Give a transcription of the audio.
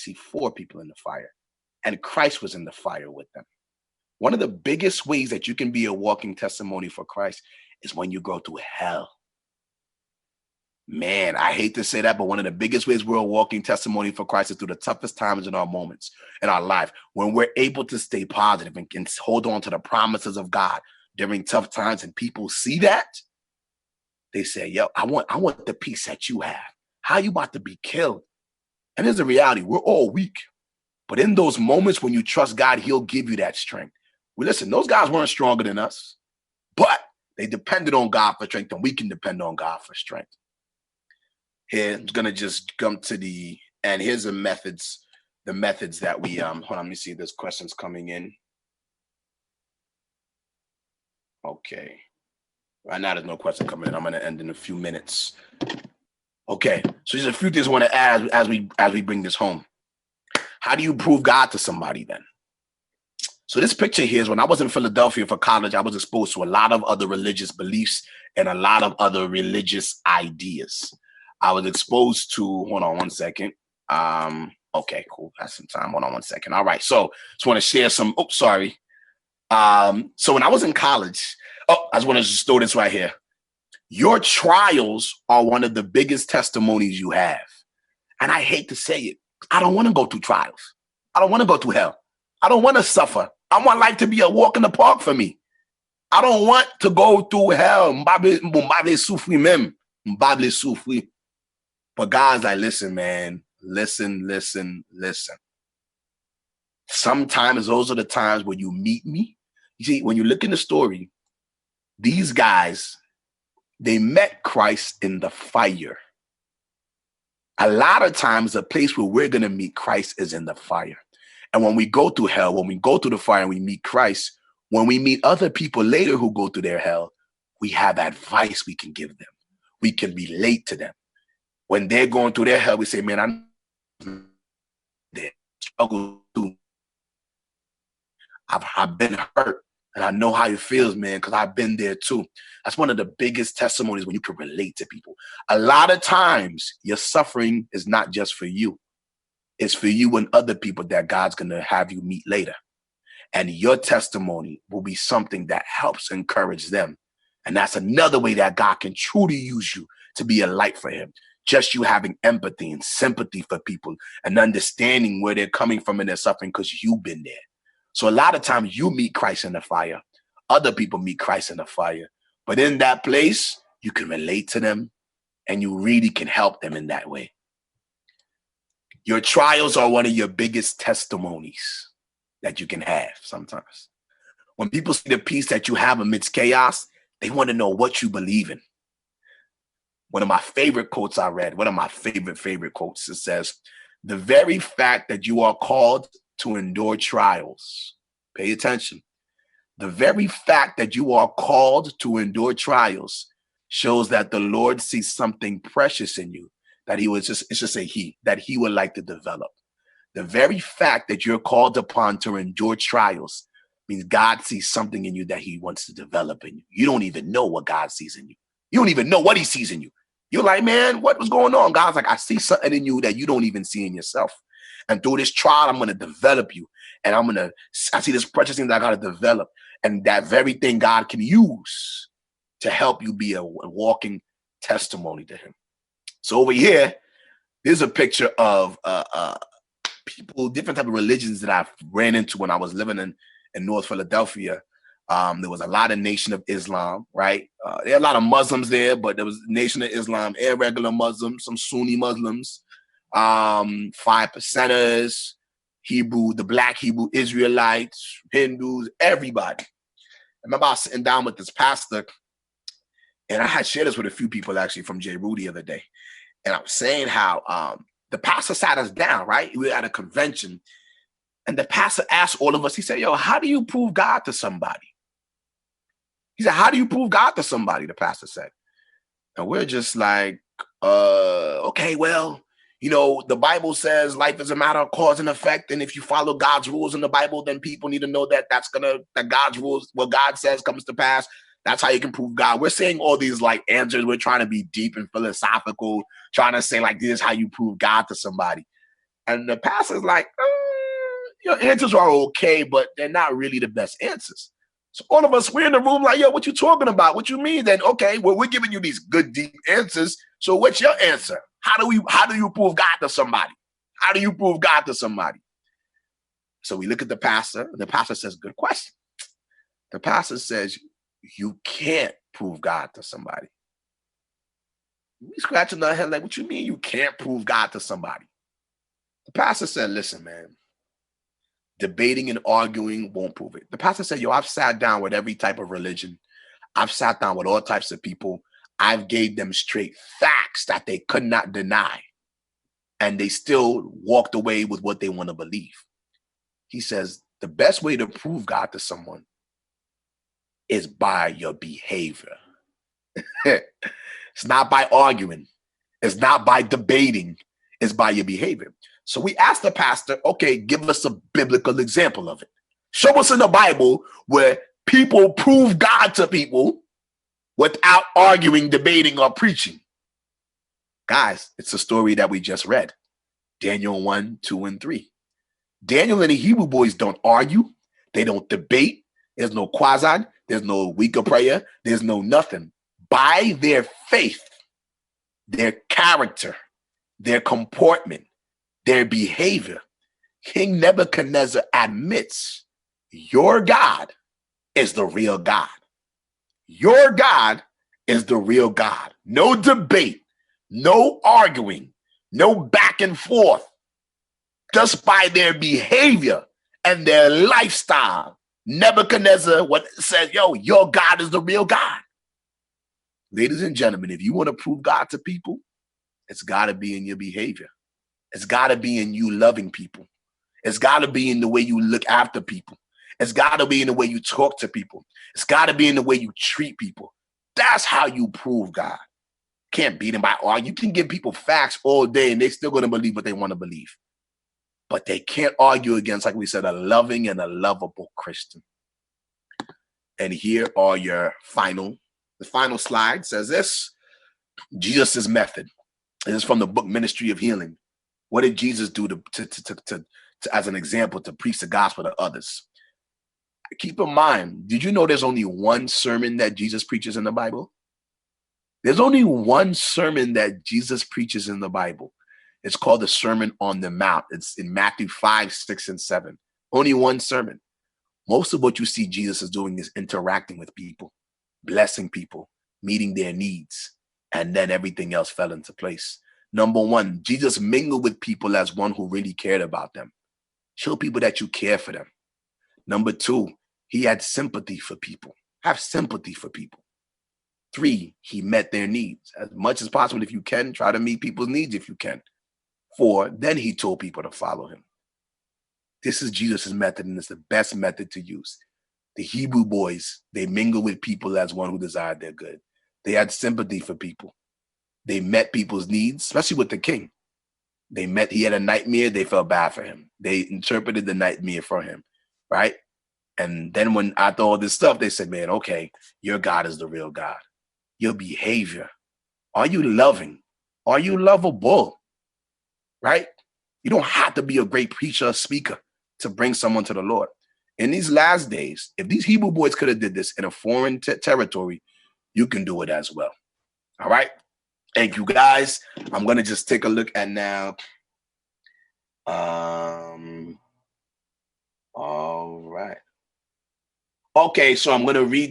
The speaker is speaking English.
see 4 people in the fire, and Christ was in the fire with them. One of the biggest ways that you can be a walking testimony for Christ is when you go through hell. Man, I hate to say that, but one of the biggest ways we're a walking testimony for Christ is through the toughest times in our moments in our life, when we're able to stay positive and can hold on to the promises of God during tough times, and people see that, they say, yo, I want the peace that you have. How you about to be killed? And here's the reality, we're all weak. But in those moments when you trust God, he'll give you that strength. Well, listen, those guys weren't stronger than us, but they depended on God for strength, and we can depend on God for strength. Here, I'm gonna just come to the end. Here's the methods that we hold on, let me see, there's questions coming in. Okay. Right now there's no question coming in. I'm gonna end in a few minutes. Okay, so there's a few things I want to add as we bring this home. How do you prove God to somebody then? So this picture here is when I was in Philadelphia for college, I was exposed to a lot of other religious beliefs and a lot of other religious ideas. I was exposed to, hold on one second. Okay, cool. That's some time. Hold on one second. All right. So just want to share some, so when I was in college, I just want to just throw this right here. Your trials are one of the biggest testimonies you have. And I hate to say it. I don't want to go through trials. I don't want to go through hell. I don't want to suffer. I want life to be a walk in the park for me. I don't want to go through hell. But God's like, listen, man, listen. Sometimes those are the times when you meet me. You see, when you look in the story, these guys, they met Christ in the fire. A lot of times, the place where we're going to meet Christ is in the fire. And when we go through hell, when we go through the fire and we meet Christ, when we meet other people later who go through their hell, we have advice we can give them. We can relate to them. When they're going through their hell, we say, man, I'm there. Struggle too. I've been hurt, and I know how it feels, man, because I've been there too. That's one of the biggest testimonies when you can relate to people. A lot of times, your suffering is not just for you. It's for you and other people that God's going to have you meet later. And your testimony will be something that helps encourage them. And that's another way that God can truly use you to be a light for him. Just you having empathy and sympathy for people and understanding where they're coming from in their suffering because you've been there. So a lot of times you meet Christ in the fire. Other people meet Christ in the fire. But in that place, you can relate to them and you really can help them in that way. Your trials are one of your biggest testimonies that you can have sometimes. When people see the peace that you have amidst chaos, they want to know what you believe in. One of my favorite quotes I read, one of my favorite quotes, it says, the very fact that you are called to endure trials, pay attention. The very fact that you are called to endure trials shows that the Lord sees something precious in you that he was that he would like to develop. The very fact that you're called upon to endure trials means God sees something in you that he wants to develop in you. You don't even know what God sees in you. You don't even know what he sees in you. You're like, man, what was going on? God's like, I see something in you that you don't even see in yourself. And through this trial, I'm going to develop you. And I see this precious thing that I got to develop. And that very thing God can use to help you be a walking testimony to him. So over here, there's a picture of people, different type of religions that I ran into when I was living in North Philadelphia. There was a lot of Nation of Islam, right? There are a lot of Muslims there, but there was Nation of Islam, irregular Muslims, some Sunni Muslims, 5%ers, the Black Hebrew Israelites, Hindus, everybody. I remember I was sitting down with this pastor, and I had shared this with a few people actually from J. Rudy the other day. And I was saying how the pastor sat us down, right? We were at a convention, and the pastor asked all of us, he said, yo, how do you prove God to somebody? He said, how do you prove God to somebody? The pastor said. And we're just like, okay, well, you know, the Bible says life is a matter of cause and effect. And if you follow God's rules in the Bible, then people need to know that that God's rules, what God says comes to pass. That's how you can prove God. We're saying all these like answers. We're trying to be deep and philosophical, trying to say like, this is how you prove God to somebody. And the pastor's like, your answers are okay, but they're not really the best answers. So all of us, we're in the room like, yo, what you talking about? What you mean? Then, okay, well, we're giving you these good, deep answers. So what's your answer? How do you prove God to somebody? How do you prove God to somebody? So we look at the pastor, and the pastor says, good question. The pastor says, you can't prove God to somebody. We scratching our head like, what you mean you can't prove God to somebody? The pastor said, listen, man, debating and arguing won't prove it. The pastor said, yo, I've sat down with every type of religion. I've sat down with all types of people. I've gave them straight facts that they could not deny. And they still walked away with what they want to believe. He says, the best way to prove God to someone is by your behavior. It's not by arguing. It's not by debating. It's by your behavior. So we asked the pastor, okay, give us a biblical example of it. Show us in the Bible where people prove God to people without arguing, debating, or preaching. Guys, it's a story that we just read. Daniel 1, 2, and 3. Daniel and the Hebrew boys don't argue. They don't debate. There's no quasi. There's no week of prayer. There's no nothing. By their faith, their character, their comportment, their behavior, King Nebuchadnezzar admits your God is the real God. Your God is the real God. No debate, no arguing, no back and forth. Just by their behavior and their lifestyle, Nebuchadnezzar says, yo, your God is the real God. Ladies and gentlemen, if you want to prove God to people, it's got to be in your behavior. It's got to be in you loving people. It's got to be in the way you look after people. It's got to be in the way you talk to people. It's got to be in the way you treat people. That's how you prove God. Can't beat them by arguing. You can give people facts all day and they're still going to believe what they want to believe. But they can't argue against, like we said, a loving and a lovable Christian. And here are the final slide says this, Jesus' method. This is from the book Ministry of Healing. What did Jesus do to as an example to preach the gospel to others? Keep in mind, did you know there's only one sermon that Jesus preaches in the Bible? There's only one sermon that Jesus preaches in the Bible. It's called the Sermon on the Mount. It's in Matthew 5, 6, and 7. Only one sermon. Most of what you see Jesus is doing is interacting with people, blessing people, meeting their needs, and then everything else fell into place. Number one, Jesus mingled with people as one who really cared about them. Show people that you care for them. Number two, he had sympathy for people. Have sympathy for people. 3, he met their needs. As much as possible, if you can, try to meet people's needs if you can. 4, then he told people to follow him. This is Jesus' method, and it's the best method to use. The Hebrew boys, they mingled with people as one who desired their good. They had sympathy for people. They met people's needs, especially with the king. He had a nightmare, they felt bad for him. They interpreted the nightmare for him, right? And then when after all this stuff, they said, man, okay, your God is the real God. Your behavior. Are you loving? Are you lovable? Right? You don't have to be a great preacher or speaker to bring someone to the Lord. In these last days, if these Hebrew boys could have did this in a foreign territory, you can do it as well. All right? Thank you, guys. I'm going to just take a look at now. All right. Okay, so I'm going to read